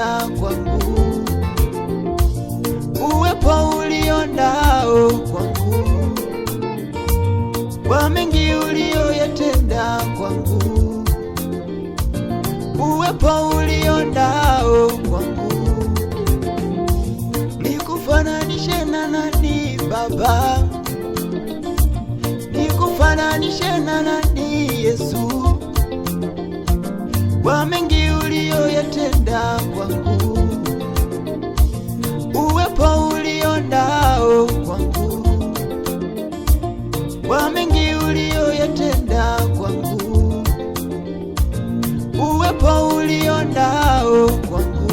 uliyotenda kwangu, uwepo ulionao kwangu, kwa mengi uliyoyatenda kwangu, uwepo ulionao kwangu. Nikufananishe na nani Baba? Nikufananishe na nani Yesu? Kwa mengi uliyoyatenda kwangu, uwepo ulionao kwangu, kwa mengi uliyoyatenda kwangu, uwepo ulionao kwangu.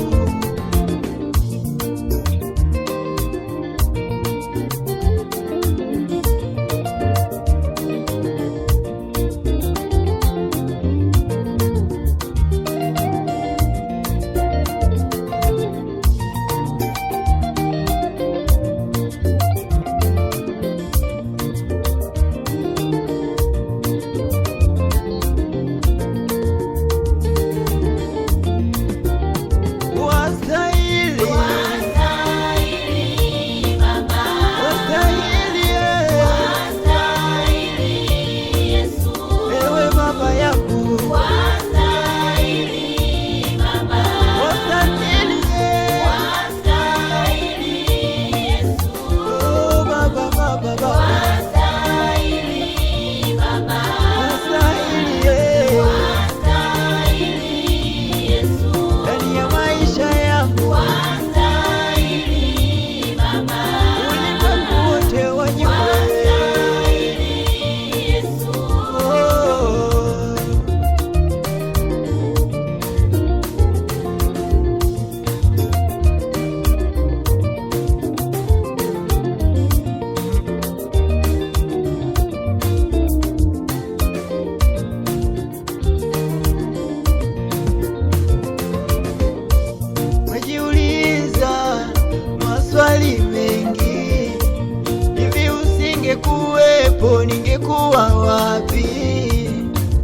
Ningekuwepo ningekuwa wapi?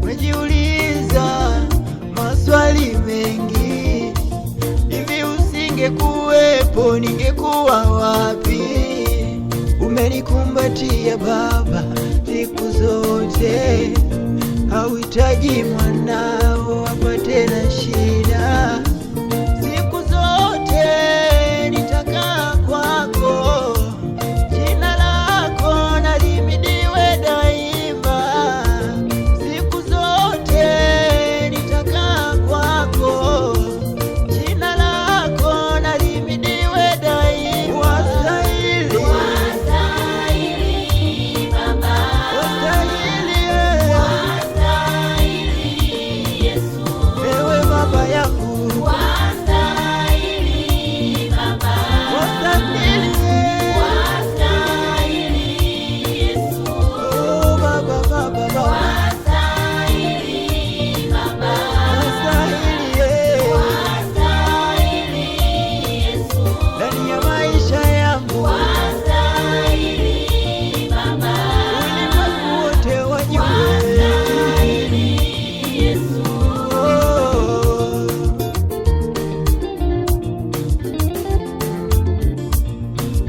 Umejiuliza maswali mengi, hivi usingekuwepo ningekuwa wapi? Umenikumbatia Baba siku zote, hauhitaji mwanao apate na shida. Siku zote nitakaa kwako, jina lako na lihimidiwe daima. Siku zote nitakaa kwako, jina lako na lihimidiwe daima. Wastahili, wastahili Baba, wastahili, wastahili Yesu, wewe Baba yangu.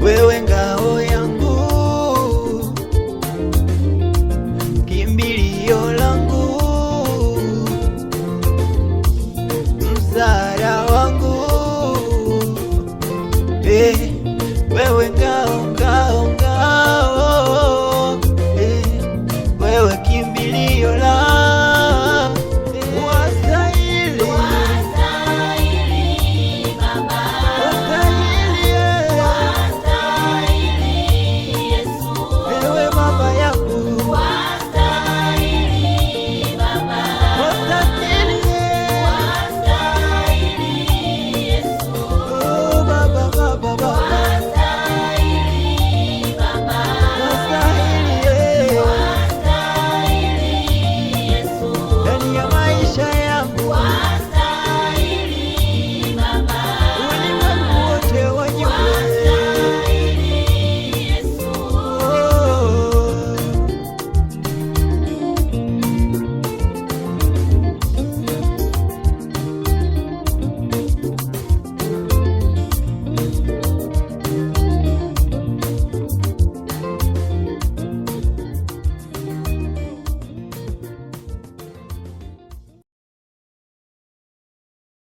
Wewe ngao